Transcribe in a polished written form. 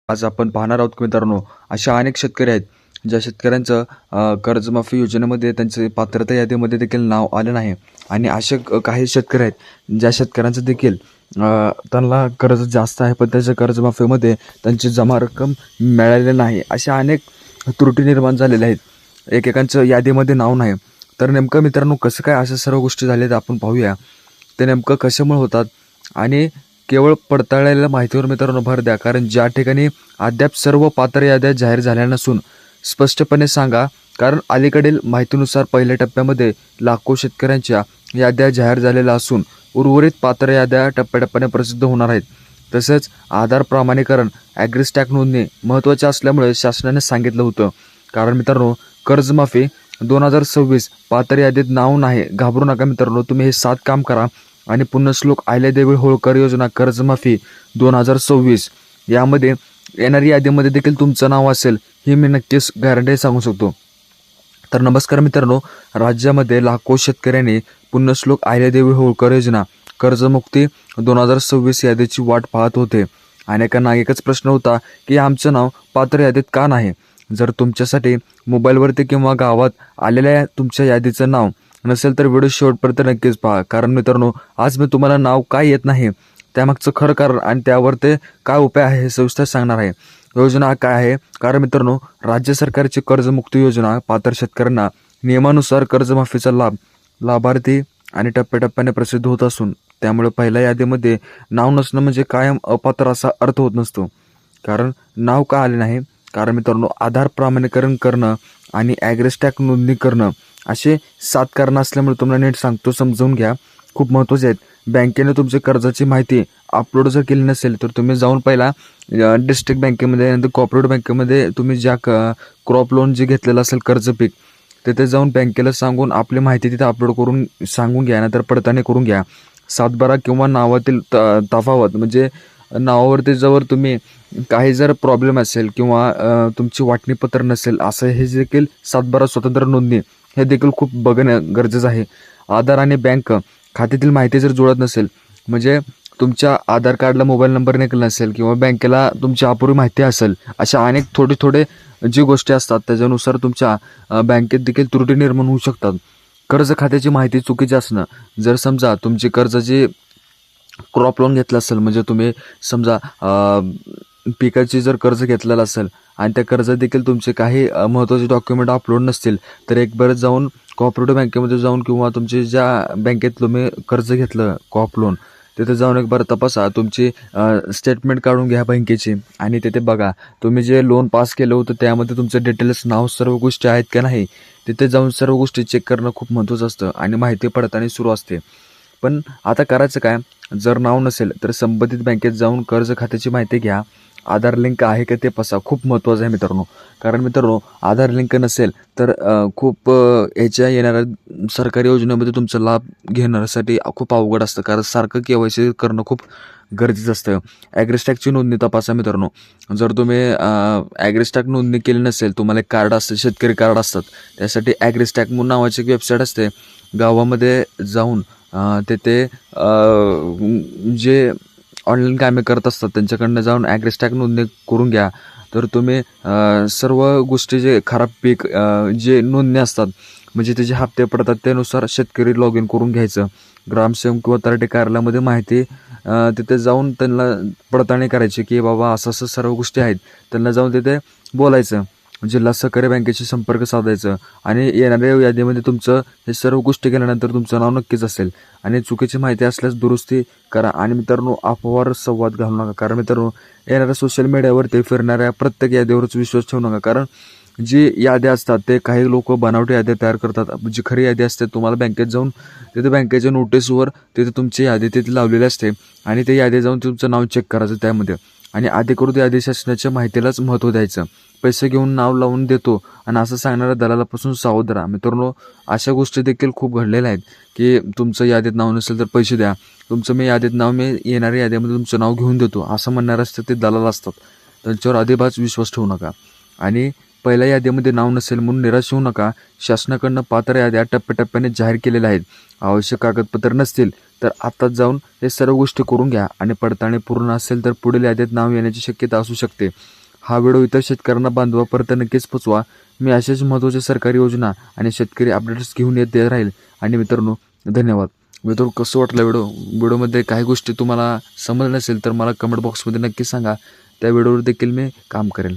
आज आपण पाहणार आहोत की मित्रांनो, अशा अनेक शेतकरी आहेत ज्या शेतकऱ्यांचं कर्जमाफी योजनेमध्ये त्यांचे पात्रता यादीमध्ये देखील नाव आलं नाही. आणि असे काही शेतकरी आहेत ज्या शेतकऱ्यांचं देखील त्यांना कर्ज जास्त आहे, पण त्याच्या कर्जमाफीमध्ये त्यांची जमा रक्कम मिळालेली नाही. अशा अनेक त्रुटी निर्माण झालेल्या आहेत. एकेकांचं यादीमध्ये नाव नाही. तर नेमकं मित्रांनो कसं काय अशा सर्व गोष्टी झाल्या आपण पाहूया. ते नेमकं कशामुळे होतात आणि केवळ पडताळलेल्या माहितीवर मित्रांनो भर द्या, कारण ज्या ठिकाणी अद्याप सर्व पात्र याद्या जाहीर झाल्या नसून स्पष्टपणे सांगा. कारण अलीकडील माहितीनुसार पहिल्या टप्प्यामध्ये लाखो शेतकऱ्यांच्या याद्या जाहीर झालेल्या असून उर्वरित पात्र याद्या टप्प्याटप्प्याने प्रसिद्ध होणार आहेत. तसेच आधार प्रमाणीकरण, ॲग्रिस्टॅक नोंदणी महत्त्वाचे असल्यामुळे शासनाने सांगितलं होतं. कारण मित्रांनो, कर्जमाफी 2026 पात्र यादीत नाव नाही, घाबरू नका मित्रांनो. तुम्ही हे 7 काम करा आणि पुण्यश्लोक अहिल्यादेवी होळकर योजना कर्जमाफी 2026 यामध्ये येणारी यादीमध्ये देखील तुमचं नाव असेल, ही मी नक्कीच गॅरंटी सांगू शकतो. तर नमस्कार मित्रांनो, राज्यामध्ये लाखो शेतकऱ्यांनी पुण्यश्लोक अहिल्यादेवी होळकर योजना कर्जमुक्ती 2026 यादीची वाट पाहत होते. अनेकांना एकच प्रश्न होता की आमचं नाव पात्र यादीत का नाही. जर तुमच्यासाठी मोबाईलवरती किंवा गावात आलेल्या तुमच्या यादीचं नाव नसेल तर व्हिडिओ शेवटपर्यंत नक्कीच पहा. कारण मित्रांनो, आज मी तुम्हाला नाव काय येत नाही त्यामागचं खरं कारण आणि त्यावर ते काय उपाय आहे हे सविस्तर सांगणार आहे. योजना काय आहे? कारण मित्रांनो, राज्य सरकारची कर्जमुक्ती योजना पात्र शेतकऱ्यांना नियमानुसार कर्जमाफीचा लाभ लाभार्थी आणि टप्प्याटप्प्याने प्रसिद्ध होत असून त्यामुळे पहिल्या यादीमध्ये नाव नसणं म्हणजे कायम अपात्र असा अर्थ होत नसतो. कारण नाव का आले नाही? कारण मित्रांनो, आधार प्रमाणीकरण करणं आणि ॲग्रिस्टॅक नोंदणी करणं असे 7 कारणं असल्यामुळे तुम्हाला नीट सांगतो, समजावून घ्या. खूप महत्त्वाचे आहेत. बँकेने तुमची कर्जाची माहिती अपलोड जर केली नसेल तर तुम्ही जाऊन पहिला डिस्ट्रिक्ट बँकेमध्ये नंतर कॉर्पोरेट बँकेमध्ये तुम्ही ज्या क्रॉप लोन जे घेतलेलं असेल कर्ज पीक, तिथे जाऊन बँकेला सांगून आपली माहिती तिथे अपलोड करून सांगून घ्या, नंतर पडताळणी करून घ्या. सातबारा किंवा नावातील तफावत म्हणजे नावावरती जवळ तुम्ही काही जर प्रॉब्लेम असेल किंवा तुमची वाटणीपत्र नसेल असं हे देखील सातबारा स्वतंत्र नोंदणी हे देखील खूप बघणं गरजेचं आहे. आधार आणि बँक खात्यातील माहिती जर जुळत नसेल म्हणजे तुमच्या आधार कार्डला मोबाईल नंबर निघाला नसेल किंवा बँकेला तुमची अपुरी माहिती असेल, अशा अनेक थोडे जी गोष्टी असतात त्याच्यानुसार तुमच्या बँकेत देखील त्रुटी निर्माण होऊ शकतात. कर्ज खात्याची माहिती चुकीची असणं, जर समजा तुमची कर्जाची क्रॉप लोन घेतलं असेल म्हणजे तुम्ही समजा पिकाची जर कर्ज घेतलेलं असेल आणि त्या कर्जात देखील तुमचे काही महत्त्वाचे डॉक्युमेंट अपलोड नसतील तर एक बरं जाऊन कॉपरेटिव्ह बँकेमध्ये जाऊन किंवा तुमचे ज्या बँकेत तुम्ही कर्ज घेतलं कॉप लोन तिथे जाऊन एक बार तपासा. तुमची स्टेटमेंट काढून घ्या बँकेची आणि तिथे बघा तुम्ही जे लोन पास केलं होतं त्यामध्ये तुमचं डिटेल्स, नाव, सर्व गोष्टी आहेत का नाही. तिथे जाऊन सर्व गोष्टी चेक करणं खूप महत्त्वाचं असतं आणि माहिती पडताळणी सुरू असते. पण आता करायचं काय? जर नाव नसेल तर संबंधित बँकेत जाऊन कर्ज खात्याची माहिती घ्या. आधार लिंक आहे का ते पसा, खूप महत्त्वाचं आहे मित्रांनो. कारण मित्रांनो, आधार लिंक नसेल तर खूप ह्याच्या येणाऱ्या सरकारी योजनेमध्ये तुमचा लाभ घेण्यासाठी खूप अवघड असतं. कारण सारखं KYC करणं खूप गरजेचं असतं. ॲग्रिस्टॅकची नोंदणी तपासा मित्रांनो. जर तुम्ही ॲग्रिस्टॅक नोंदणी केली नसेल, तुम्हाला एक कार्ड असतं, शेतकरी कार्ड असतात, त्यासाठी ॲग्रिस्टॅक म्हणून नावाची एक वेबसाईट असते. गावामध्ये जाऊन तिथे जे ऑनलाईन कामे करत असतात त्यांच्याकडनं जाऊन ॲग्रिस्टॅक नोंदणी करून घ्या. तर तुम्ही सर्व गोष्टी जे खराब पीक जे नोंदणी असतात म्हणजे ते जे हप्ते पडतात त्यानुसार शेतकरी लॉग इन करून घ्यायचं. ग्रामसेवक किंवा तलाठी कार्यालयामध्ये माहिती तिथे जाऊन त्यांना पडताळणी करायची की बाबा असं असं सर्व गोष्टी आहेत. त्यांना जाऊन तिथे बोलायचं. जिल्हा सहकारी बँकेशी संपर्क साधायचं आणि येणाऱ्या यादीमध्ये तुमचं हे सर्व गोष्टी केल्यानंतर तुमचं नाव नक्कीच असेल. आणि चुकीची माहिती असल्यास दुरुस्ती करा. आणि मित्रांनो, अफवावर संवाद घालू नका. कारण मित्रांनो, येणाऱ्या सोशल मीडियावरती फिरणाऱ्या प्रत्येक यादीवरच विश्वास ठेवू नका. कारण जी याद्या असतात ते काही लोक बनावटी याद्या तयार करतात. जी खरी यादी असते तुम्हाला बँकेत जाऊन तिथे बँकेच्या नोटीसवर तिथे तुमची यादी तिथे लावलेली असते आणि ते यादी जाऊन तुमचं नाव चेक करायचं त्यामध्ये. आणि अधिकृत यादी शासनाच्या माहितीलाच महत्त्व द्यायचं. पैसे घेऊन नाव लावून देतो आणि असं सांगणाऱ्या दलालापासून सावध राहा. मित्रांनो, अशा गोष्टी देखील खूप घडलेल्या आहेत की तुमचं यादीत नाव नसेल तर पैसे द्या, तुमचं मी यादीत नाव मी येणाऱ्या यादीमध्ये तुमचं नाव घेऊन देतो असं म्हणणारे असतात ते दलाल असतात. त्यांच्यावर अजिबात विश्वास ठेवू नका. आणि पहिल्या यादीमध्ये नाव नसेल म्हणून निराश होऊ नका. शासनाकडनं पात्र याद्या टप्प्याटप्प्याने जाहीर केलेल्या आहेत. आवश्यक कागदपत्र नसतील तर आत्ताच जाऊन हे सर्व गोष्टी करून घ्या आणि पडताळणी पूर्ण असेल तर पुढील यादीत नाव येण्याची शक्यता असू शकते. हा व्हिडिओ इतर शेतकऱ्यांना बांधवापर्यंत नक्कीच पोचवा. मी अशाच महत्त्वाच्या सरकारी योजना आणि शेतकरी अपडेट्स घेऊन येत राहील. आणि मित्रांनो, धन्यवाद. मित्रांनो, कसं वाटलं व्हिडिओमध्ये काही गोष्टी तुम्हाला समजल्या नसेल तर मला कमेंट बॉक्समध्ये नक्की सांगा. त्या व्हिडिओवर देखील मी काम करेल.